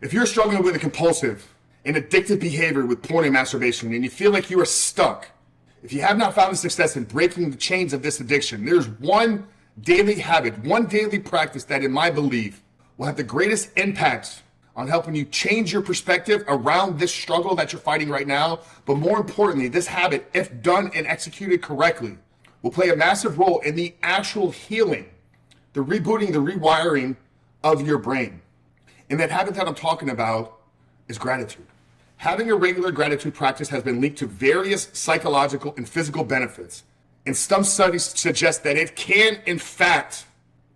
If you're struggling with a compulsive and addictive behavior with porn and masturbation, and you feel like you are stuck, if you have not found the success in breaking the chains of this addiction, there's one daily habit, one daily practice that, in my belief, will have the greatest impact on helping you change your perspective around this struggle that you're fighting right now. But more importantly, this habit, if done and executed correctly, will play a massive role in the actual healing, the rebooting, the rewiring of your brain. And that habit that I'm talking about is gratitude. Having a regular gratitude practice has been linked to various psychological and physical benefits. And some studies suggest that it can, in fact,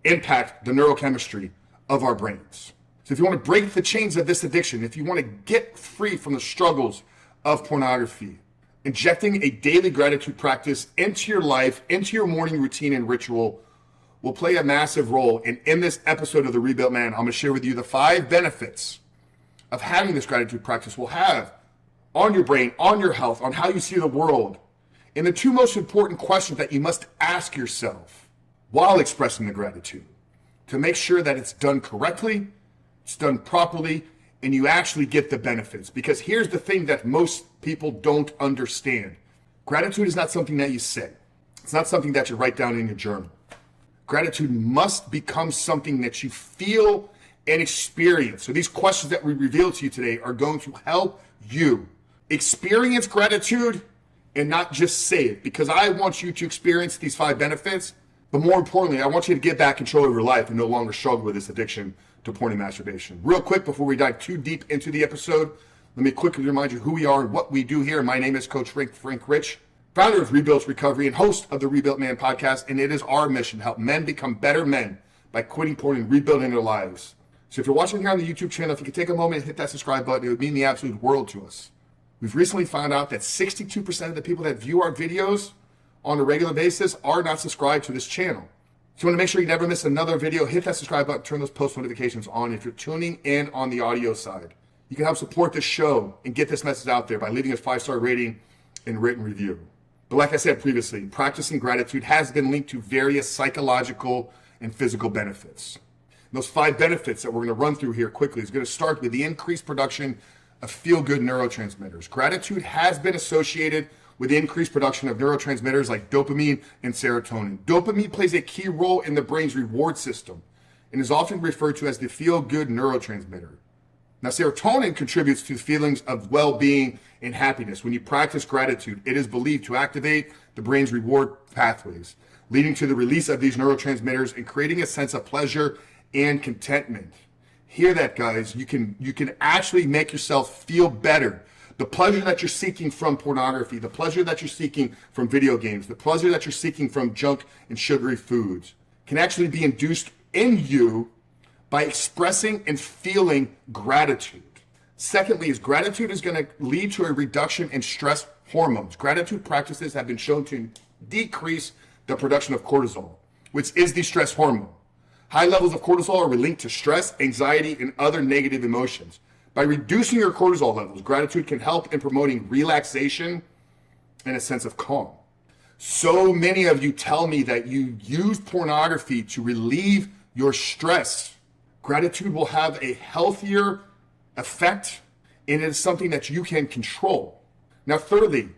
impact the neurochemistry of our brains. So if you want to break the chains of this addiction, if you want to get free from the struggles of pornography, injecting a daily gratitude practice into your life, into your morning routine and ritual will play a massive role. And in this episode of The Rebuilt Man, I'm going to share with you the 5 benefits of having this gratitude practice will have on your brain, on your health, on how you see the world, and the 2 most important questions that you must ask yourself while expressing the gratitude to make sure that it's done correctly, it's done properly, and you actually get the benefits. Because here's the thing that most people don't understand. Gratitude is not something that you say. It's not something that you write down in your journal. Gratitude must become something that you feel and experience. So these questions that we reveal to you today are going to help you experience gratitude and not just say it, because I want you to experience these 5 benefits. But more importantly, I want you to get back control of your life and no longer struggle with this addiction to porn and masturbation. Real quick, before we dive too deep into the episode, let me quickly remind you who we are and what we do here. My name is Coach Frank Rich, founder of Rebuilt Recovery and host of the Rebuilt Man podcast. And it is our mission to help men become better men by quitting porn and rebuilding their lives. So if you're watching here on the YouTube channel, if you could take a moment and hit that subscribe button, it would mean the absolute world to us. We've recently found out that 62% of the people that view our videos on a regular basis are not subscribed to this channel. So you want to make sure you never miss another video, hit that subscribe button, turn those post notifications on. If you're tuning in on the audio side, you can help support the show and get this message out there by leaving a 5-star rating and written review. But like I said previously, practicing gratitude has been linked to various psychological and physical benefits. Those 5 benefits that we're going to run through here quickly is going to start with the increased production of feel-good neurotransmitters. Gratitude has been associated with the increased production of neurotransmitters like dopamine and serotonin. Dopamine plays a key role in the brain's reward system and is often referred to as the feel-good neurotransmitter. Now, serotonin contributes to feelings of well-being and happiness. When you practice gratitude, it is believed to activate the brain's reward pathways, leading to the release of these neurotransmitters and creating a sense of pleasure and contentment. Hear that, guys. You can actually make yourself feel better. The pleasure that you're seeking from pornography, the pleasure that you're seeking from video games, the pleasure that you're seeking from junk and sugary foods can actually be induced in you by expressing and feeling gratitude. Secondly, is gratitude is going to lead to a reduction in stress hormones. Gratitude practices have been shown to decrease the production of cortisol, which is the stress hormone. High levels of cortisol are linked to stress, anxiety, and other negative emotions. By reducing your cortisol levels, gratitude can help in promoting relaxation and a sense of calm. So many of you tell me that you use pornography to relieve your stress. Gratitude will have a healthier effect, and it is something that you can control. Now, thirdly,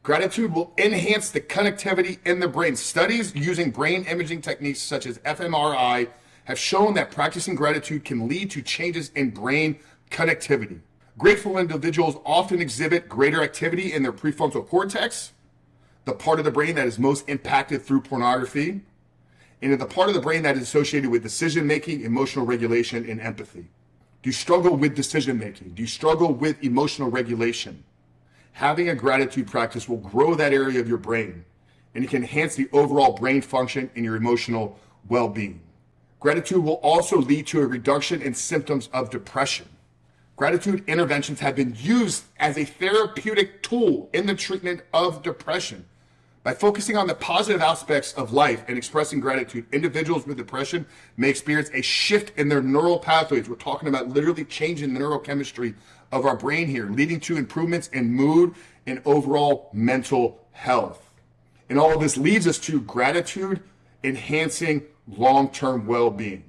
gratitude will enhance the connectivity in the brain. Studies using brain imaging techniques such as fMRI have shown that practicing gratitude can lead to changes in brain connectivity. Grateful individuals often exhibit greater activity in their prefrontal cortex, the part of the brain that is most impacted through pornography, and in the part of the brain that is associated with decision-making, emotional regulation, and empathy. Do you struggle with decision-making? Do you struggle with emotional regulation? Having a gratitude practice will grow that area of your brain, and it can enhance the overall brain function and your emotional well-being. Gratitude will also lead to a reduction in symptoms of depression. Gratitude interventions have been used as a therapeutic tool in the treatment of depression. By focusing on the positive aspects of life and expressing gratitude, individuals with depression may experience a shift in their neural pathways. We're talking about literally changing the neurochemistry of our brain here, leading to improvements in mood and overall mental health. And all of this leads us to gratitude enhancing long-term well-being.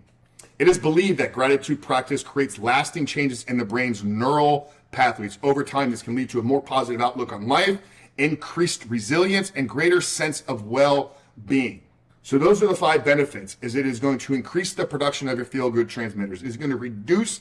It is believed that gratitude practice creates lasting changes in the brain's neural pathways. Over time, this can lead to a more positive outlook on life, increased resilience, and greater sense of well-being. So those are the 5 benefits. Is it is going to increase the production of your feel-good transmitters. It's going to reduce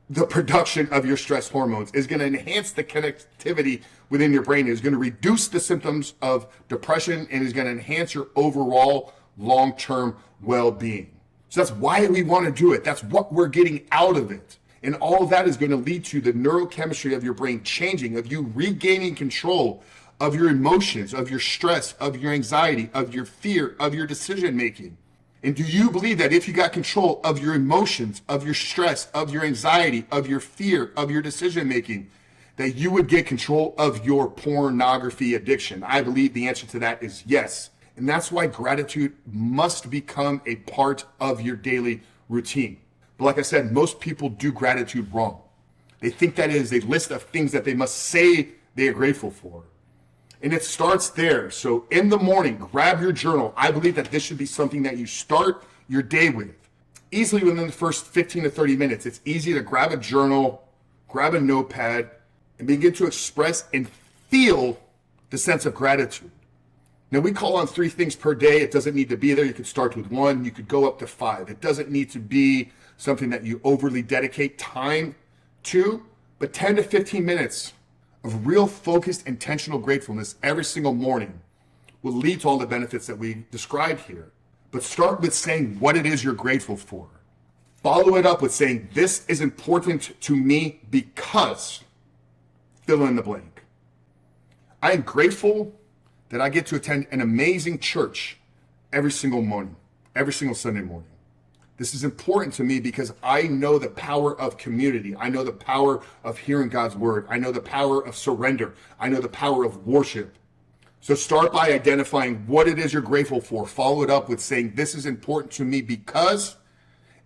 the production of your stress hormones. It's going to enhance the connectivity within your brain. It's going to reduce the symptoms of depression and is going to enhance your overall long-term well-being. So that's why we want to do it. That's what we're getting out of it. And all of that is going to lead to the neurochemistry of your brain changing, of you regaining control of your emotions, of your stress, of your anxiety, of your fear, of your decision making. And do you believe that if you got control of your emotions, of your stress, of your anxiety, of your fear, of your decision making, that you would get control of your pornography addiction? I believe the answer to that is yes. And that's why gratitude must become a part of your daily routine. But like I said, most people do gratitude wrong. They think that is a list of things that they must say they are grateful for. And it starts there. So in the morning, grab your journal. I believe that this should be something that you start your day with. Easily within the first 15 to 30 minutes, it's easy to grab a journal, grab a notepad, and begin to express and feel the sense of gratitude. Now, we call on 3 things per day. It doesn't need to be there. You could start with 1. You could go up to 5. It doesn't need to be something that you overly dedicate time to, but 10 to 15 minutes of real focused, intentional gratefulness every single morning will lead to all the benefits that we described here. But start with saying what it is you're grateful for. Follow it up with saying, this is important to me because, fill in the blank. I am grateful that I get to attend an amazing church every single morning, every single Sunday morning. This is important to me because I know the power of community. I know the power of hearing God's word. I know the power of surrender. I know the power of worship. So start by identifying what it is you're grateful for. Follow it up with saying, this is important to me because,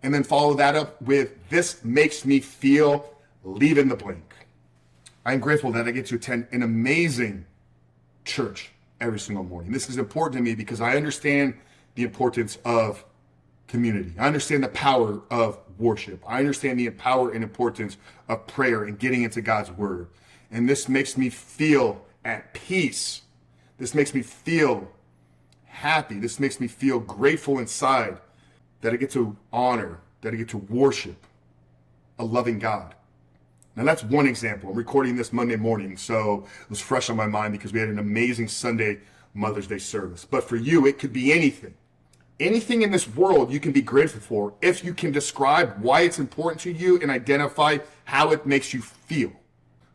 and then follow that up with, this makes me feel, leave in the blank. I'm grateful that I get to attend an amazing church every single morning. This is important to me because I understand the importance of community. I understand the power of worship. I understand the power and importance of prayer and getting into God's word. And this makes me feel at peace. This makes me feel happy. This makes me feel grateful inside that I get to honor, that I get to worship a loving God. Now that's one example. I'm recording this Monday morning, so it was fresh on my mind because we had an amazing Sunday Mother's Day service. But for you, it could be anything. Anything in this world you can be grateful for if you can describe why it's important to you and identify how it makes you feel.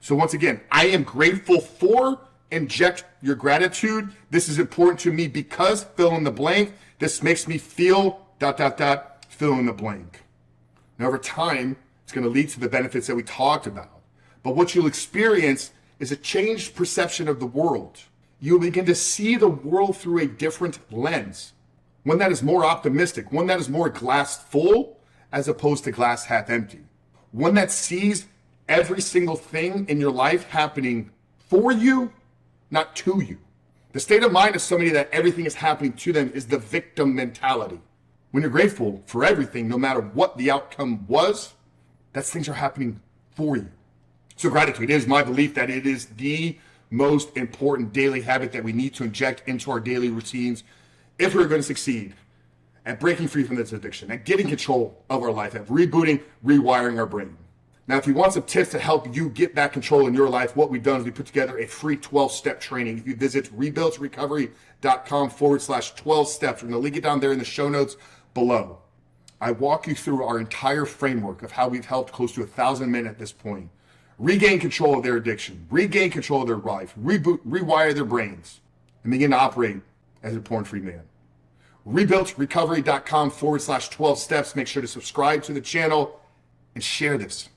So once again, I am grateful for, inject your gratitude. This is important to me because, fill in the blank. This makes me feel, ... fill in the blank. Now over time, it's going to lead to the benefits that we talked about. But what you'll experience is a changed perception of the world. You'll begin to see the world through a different lens. One that is more optimistic, one that is more glass full as opposed to glass half empty. One that sees every single thing in your life happening for you, not to you. The state of mind of somebody that everything is happening to them is the victim mentality. When you're grateful for everything, no matter what the outcome was, that things are happening for you. So gratitude is my belief that it is the most important daily habit that we need to inject into our daily routines if we're going to succeed at breaking free from this addiction, at getting control of our life, at rebooting, rewiring our brain. Now, if you want some tips to help you get back control in your life, what we've done is we put together a free 12-step training. If you visit rebuiltrecovery.com/12 steps, we're going to link it down there in the show notes below. I walk you through our entire framework of how we've helped close to 1,000 men at this point regain control of their addiction, regain control of their life, reboot, rewire their brains, and begin to operate as a porn-free man. Rebuiltrecovery.com/12 steps. Make sure to subscribe to the channel and share this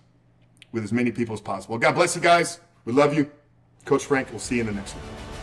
with as many people as possible. God bless you guys. We love you. Coach Frank, we'll see you in the next one.